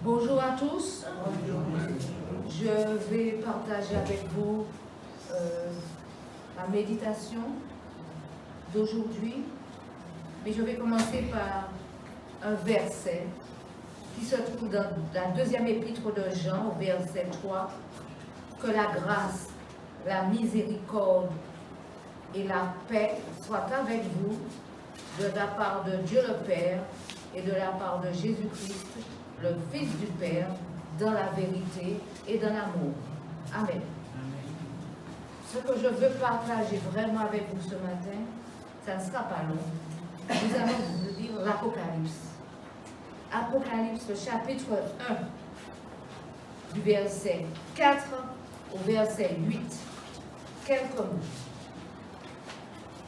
Bonjour à tous. Je vais partager avec vous la méditation d'aujourd'hui, mais je vais commencer par un verset qui se trouve dans la deuxième épître de Jean, au verset 3, que la grâce, la miséricorde et la paix soient avec vous de la part de Dieu le Père et de la part de Jésus-Christ, le Fils du Père, dans la vérité et dans l'amour. Amen. Ce que je veux partager vraiment avec vous ce matin, ça ne sera pas long. Nous allons vous lire l'Apocalypse. Apocalypse, le chapitre 1, du verset 4 au verset 8. Quelques mots.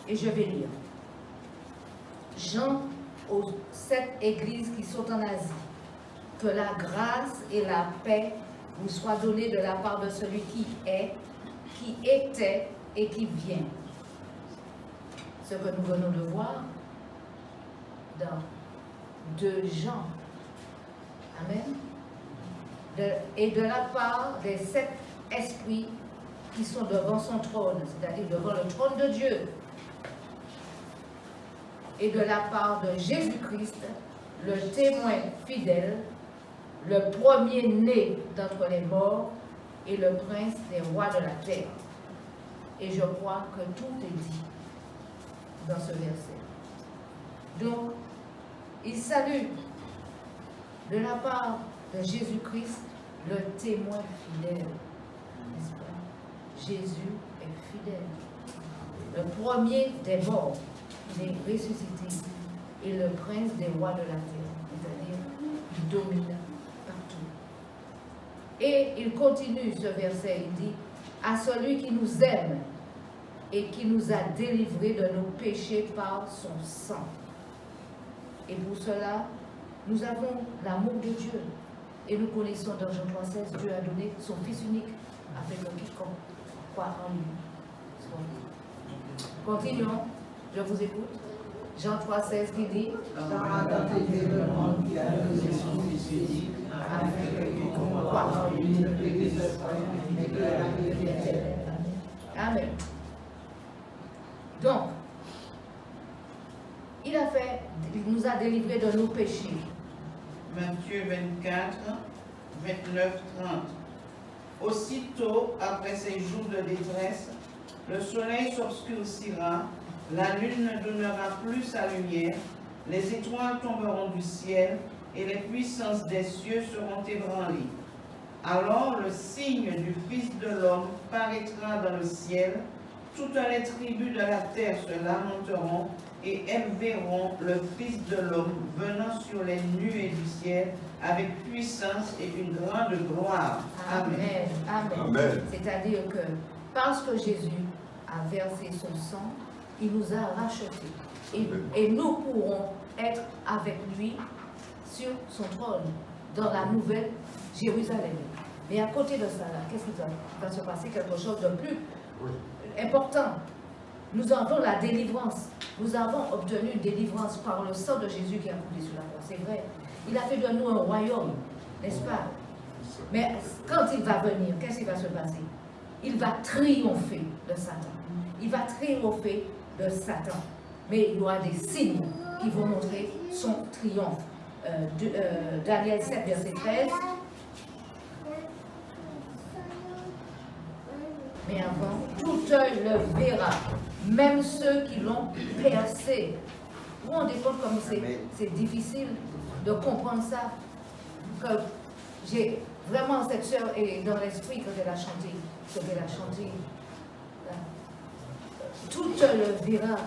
Et je vais lire. Jean aux 7 églises qui sont en Asie. Que la grâce et la paix vous soient données de la part de celui qui est, qui était et qui vient. Ce que nous venons de voir dans 2 Jean. Amen. Et de la part des 7 esprits qui sont devant son trône, c'est-à-dire devant le trône de Dieu. Et de la part de Jésus-Christ, le témoin fidèle, le premier-né d'entre les morts et le prince des rois de la terre. Et je crois que tout est dit dans ce verset. Donc, il salue de la part de Jésus-Christ le témoin fidèle. N'est-ce pas? Jésus est fidèle. Le premier des morts, il est ressuscité. Et le prince des rois de la terre, c'est-à-dire, il domine partout. Et il continue ce verset, il dit, à celui qui nous aime et qui nous a délivrés de nos péchés par son sang. Et pour cela, nous avons l'amour de Dieu. Et nous connaissons dans Jean 3,16, Dieu a donné son Fils unique, afin que quiconque croit en lui. Continuons, je vous écoute. Jean 3,16 qui dit Dans la quantité de monde qui a donné son Fils unique, afin que quiconque croit en lui ne périsse pas, mais que la vie vienne éternelle. Amen. Donc, il nous a délivrés de nos péchés. Matthieu 24, 29, 30. Aussitôt, après ces jours de détresse, le soleil s'obscurcira, la lune ne donnera plus sa lumière, les étoiles tomberont du ciel et les puissances des cieux seront ébranlées. Alors le signe du Fils de l'homme paraîtra dans le ciel, toutes les tribus de la terre se lamenteront et elles verront le Fils de l'homme venant sur les nuées du ciel avec puissance et une grande gloire. Amen. Amen. Amen. C'est-à-dire que parce que Jésus a versé son sang, il nous a rachetés. Et nous pourrons être avec lui sur son trône, dans la nouvelle Jérusalem. Mais à côté de ça, qu'est-ce qui va se passer? Quelque chose de plus important. Nous avons la délivrance. Nous avons obtenu une délivrance par le sang de Jésus qui a coulé sur la croix. C'est vrai. Il a fait de nous un royaume, n'est-ce pas? Mais quand il va venir, qu'est-ce qui va se passer? Il va triompher de Satan. Il va triompher de Satan. Mais il y aura des signes qui vont montrer son triomphe. Daniel 7, verset 13. Mais avant, tout œil le verra, même ceux qui l'ont percé. Vous vous rendez compte comme c'est difficile de comprendre ça? Que j'ai vraiment cette sœur et dans l'esprit quand elle a chanté, ce qu'elle a chanté. Tout œil le verra,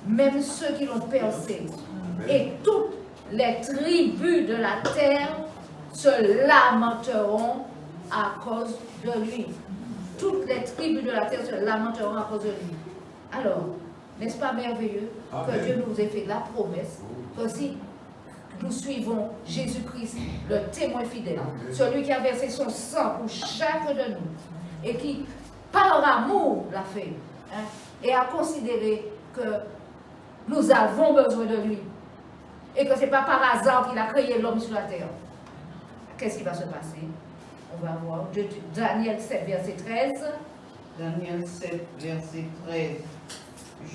même ceux qui l'ont percé. Et toutes les tribus de la terre se lamenteront à cause de lui. Toutes les tribus de la terre se lamenteront à cause de lui. Alors, n'est-ce pas merveilleux que Dieu nous ait fait la promesse que si nous suivons Jésus-Christ, le témoin fidèle, celui qui a versé son sang pour chacun de nous et qui, par amour, l'a fait, hein, et a considéré que nous avons besoin de lui et que ce n'est pas par hasard qu'il a créé l'homme sur la terre. qu'est-ce qui va se passer? On va voir. Daniel 7, verset 13. Daniel 7, verset 13.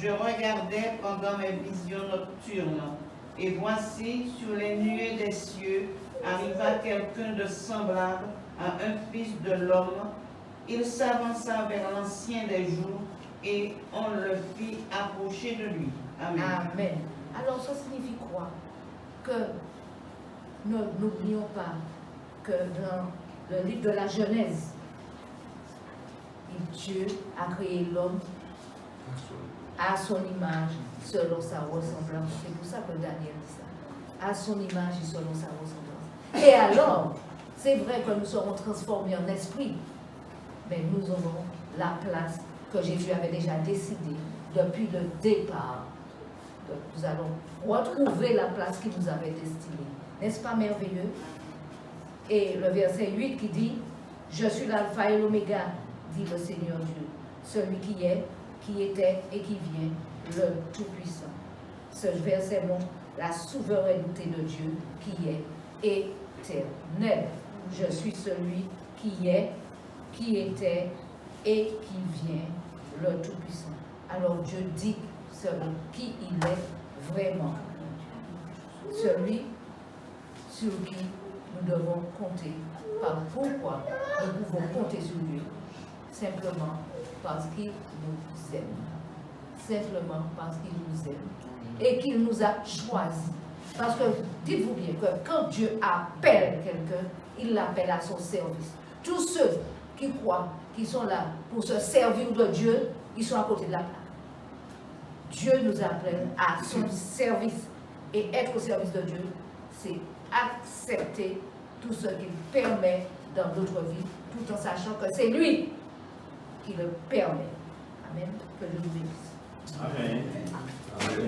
Je regardais pendant mes visions nocturnes, et voici, sur les nuées des cieux, arriva quelqu'un de semblable à un fils de l'homme. Il s'avança vers l'ancien des jours, et on le fit approcher de lui. Amen. Amen. Alors, ça signifie quoi? Que n'oublions pas que dans le livre de la Genèse, Dieu a créé l'homme à son image, selon sa ressemblance. C'est pour ça que Daniel dit ça. À son image et selon sa ressemblance. Et alors, c'est vrai que nous serons transformés en esprit, mais nous aurons la place que Jésus avait déjà décidée depuis le départ. Donc, nous allons retrouver la place qu'il nous avait destinée. N'est-ce pas merveilleux? Et le verset 8 qui dit, « Je suis l'alpha et l'oméga, dit le Seigneur Dieu, celui qui est, qui était et qui vient, le Tout-Puissant. » Ce verset montre la souveraineté de Dieu qui est éternel. Je suis celui qui est, qui était et qui vient, le Tout-Puissant. Alors Dieu dit qui il est vraiment. Celui sur qui nous devons compter. Pourquoi nous pouvons compter sur lui? Simplement parce qu'il nous aime. Simplement parce qu'il nous aime. Et qu'il nous a choisis. Parce que, dites-vous bien que quand Dieu appelle quelqu'un, il l'appelle à son service. Tous ceux qui croient, qui sont là pour se servir de Dieu, ils sont à côté de la plaque. Dieu nous appelle à son service. Et être au service de Dieu, c'est accepter tout ce qu'il permet dans notre vie, tout en sachant que c'est lui qui le permet. Amen. Que Dieu nous bénisse. Amen. Amen.